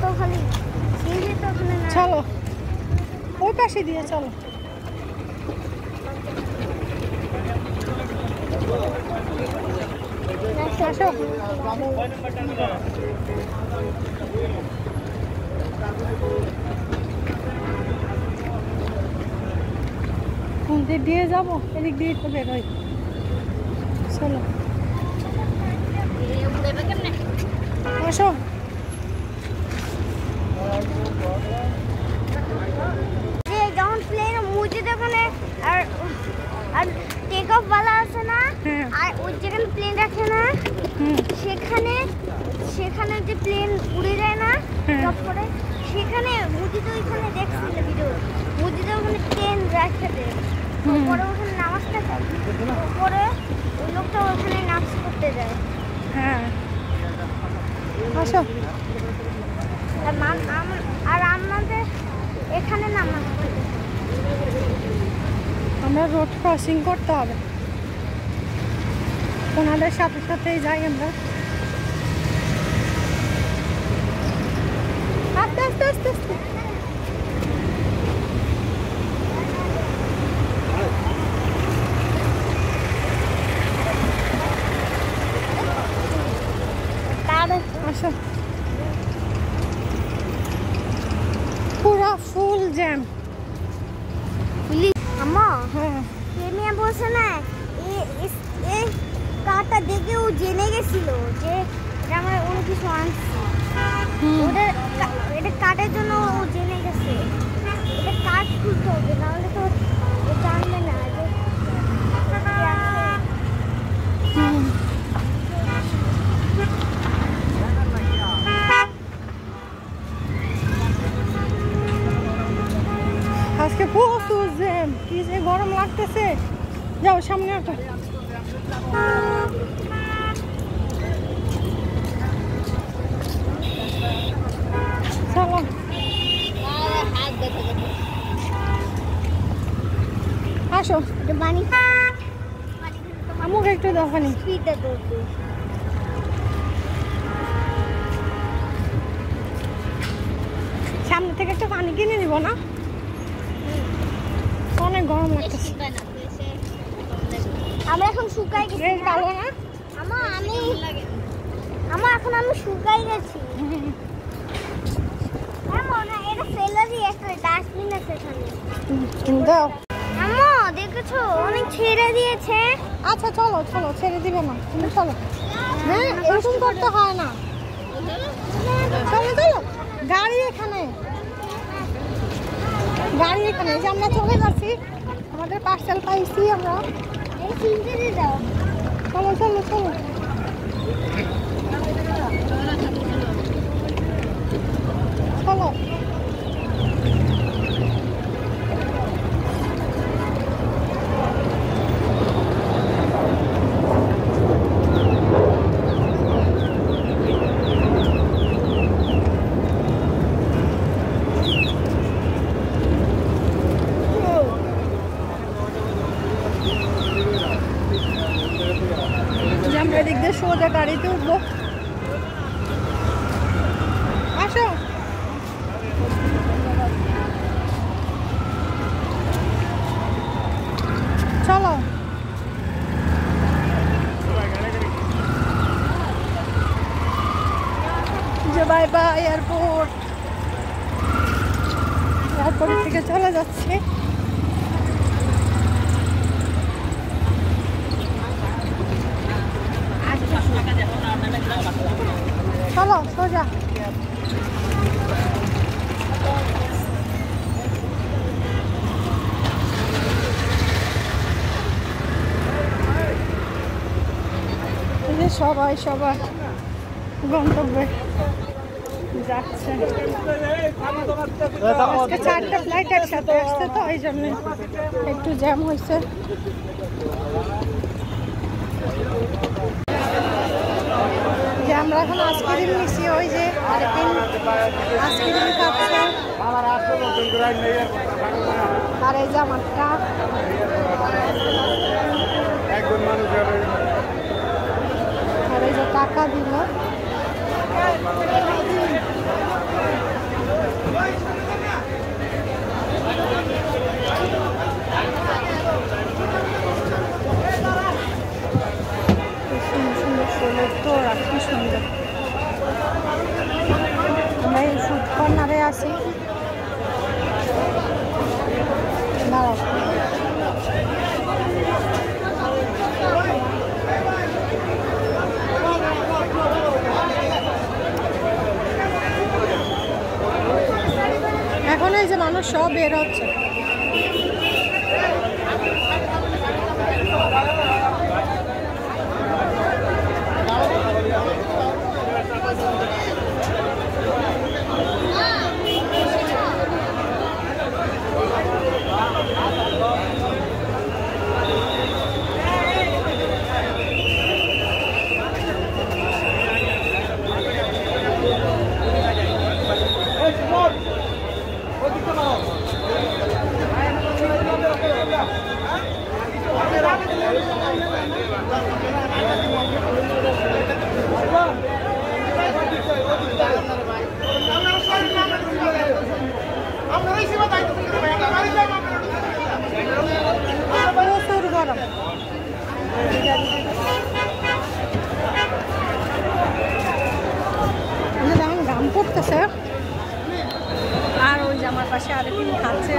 তো খালি সিঁড়ি তো ওখানে না। চলো ওই পাশে দিয়ে চলো। আসো কোন দিক দিয়ে যাবো? এদিক দিয়ে তো বেরোই। চলো আসো। যখন প্লেন মসজিদ ওখানে আর আর টেক অফ वाला আছে না, আর ওই যেখানে প্লেন রাখে না সেখানে সেখানে যে প্লেন উড়ে যায় না টপ করে, সেখানে মসজিদে ওইখানে দেখছিল ভিডিও। মসজিদে ওখানে প্লেন রাখে দেয়, পরে ওখানে নামাজটা পরে ওই লোকটা ওখানে নামাজ করতে যায়। হ্যাঁ আসো। আর আমাদের এখানে নামাজ পড়ে। আমরা রোড ক্রসিং করতে হবে, ওনাদের সাথে সাথেই যাই আমরা। আস্তে আস্তে আস্তে আস্তে। আসো পুরা ফুল জ্যাম। আম্মা হ্যাঁ প্রেমিয়া বলছে না এই কারটা দেখে ও জেনে গেছিল যে এটা আমরা অন্য কিছু আনছি। এটা কাটের জন্য ও জেনে গেছে। এটা কাট খুলতে হবে, নাহলে তো ও জানবে না যে আজকে প্রচুর জ্যাম, কি যে গরম লাগতেছে। যাও সামনে ওঠো। চলো আসো। পানি আমাকে একটু দাও পানি। স্পিডে দৌড়বে। সামনে থেকে একটু পানি কিনে নিব না? অনেক গরম লাগতেছে। আমরা এখন শুকাই গেছি। বেশ ভালো না? আমার এখন আমি শুকাই গেছি। না এটা ফেলারই একটা ডাস্টবিন আছে এখানে। দাও। আম্মা দেখেছো অনেক ছেড়ে দিয়েছে। আচ্ছা চলো চলো, ছেড়ে দিবে না তুমি চলো। হ্যাঁ এরকম করতে হয় না। চলো চলো, গাড়ি এখানে, গাড়ি এখানে। এই যে আমরা চলে যাচ্ছি, আমাদের পার্সেল পাইছি আমরা। এই চিনতে দিয়ে দাও। চলো চলো চলো চলো। আমরা এদিক দিয়ে সোজা গাড়িতে উঠবো। আসো চলো। যে বাই বাই এয়ারপোর্ট, এয়ারপোর্ট থেকে চলে যাচ্ছে। চলো সোজা। সবাই সবার গন্তব্যে যাচ্ছে। আজকে 4টা ফ্লাইট একসাথে আসছে, তো এই জন্য একটু জ্যাম হয়েছে। যে আমরা এখন আইসক্রিম নিচ্ছি, ওই যে আরেকদিন আইসক্রিম খাচ্ছে। আর এই যে আমারটা, আর এই যে টাকা দিল। এই যে মানুষ সব বের হচ্ছে। প্রচুর গরম। দেখেন ঘাম পড়তেছে। আর ওই যে আমার পাশে আরেকদিন খাচ্ছে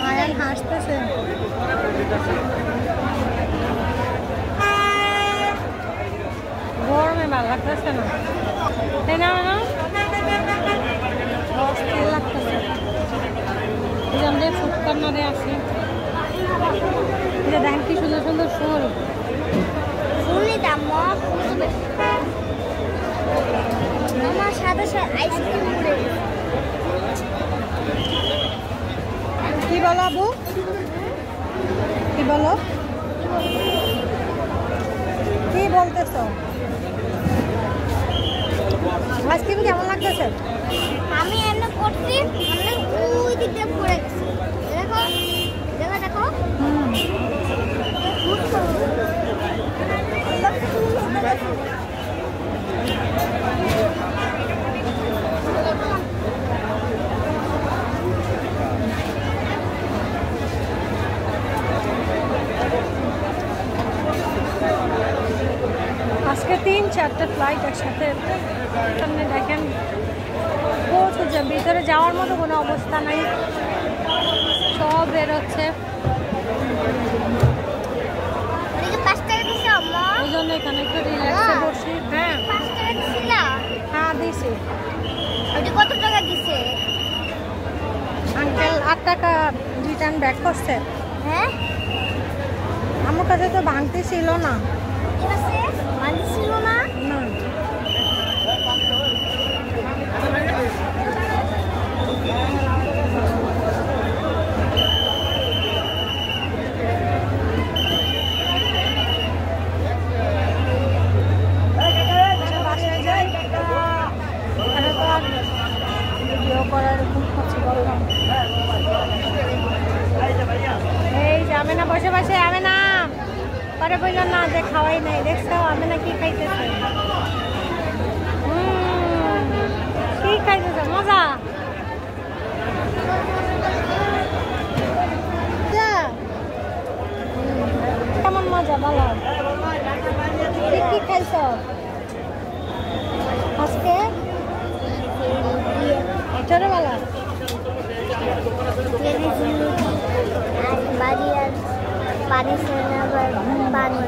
আয়ান হাসতেছে। গরমে ভালো লাগতেছে না, তাই না? অস্থির লাগতেছে। এই যে আমাদের ফুড কর্নারে আছি, দেখেন কি সুন্দর সুন্দর ফুল। আমার সাথে সাথে আইসক্রিম উড়ে গেছে। কি বলো আবু, কি বলো, কি বলতেছো? আইসক্রিম কেমন লাগতেছে? আমি এমনি করছি, আমি ওই দিক দিয়ে পড়ে গেছি। দেখো দেখো দেখো। আজকে 3-4টা ফ্লাইট একসাথে। সামনে দেখেন পৌঁছে ভিতরে যাওয়ার মতো কোনো অবস্থা নাই, সব বেরোচ্ছে। ওই জন্য এখানে একটু রিল্যাক্সে বসি। হ্যাঁ হ্যাঁ দিছি। কত টাকা দিছে আঙ্কেল? 8 টাকা রিটার্ন ব্যাক করছে। হ্যাঁ আমার কাছে তো ভাঙতি ছিল না। ছিল না না এই যাবে না, বসে বসে যাবে না, পরে বললাম না যে খাওয়াই নাই। দেখছো আমি না কি খাইতেছে, কি খাইতেছে, মজা। কেমন মজা বলো, কি খাইছ আজকে? ছোটবেলা বাড়ি আর পানি পানি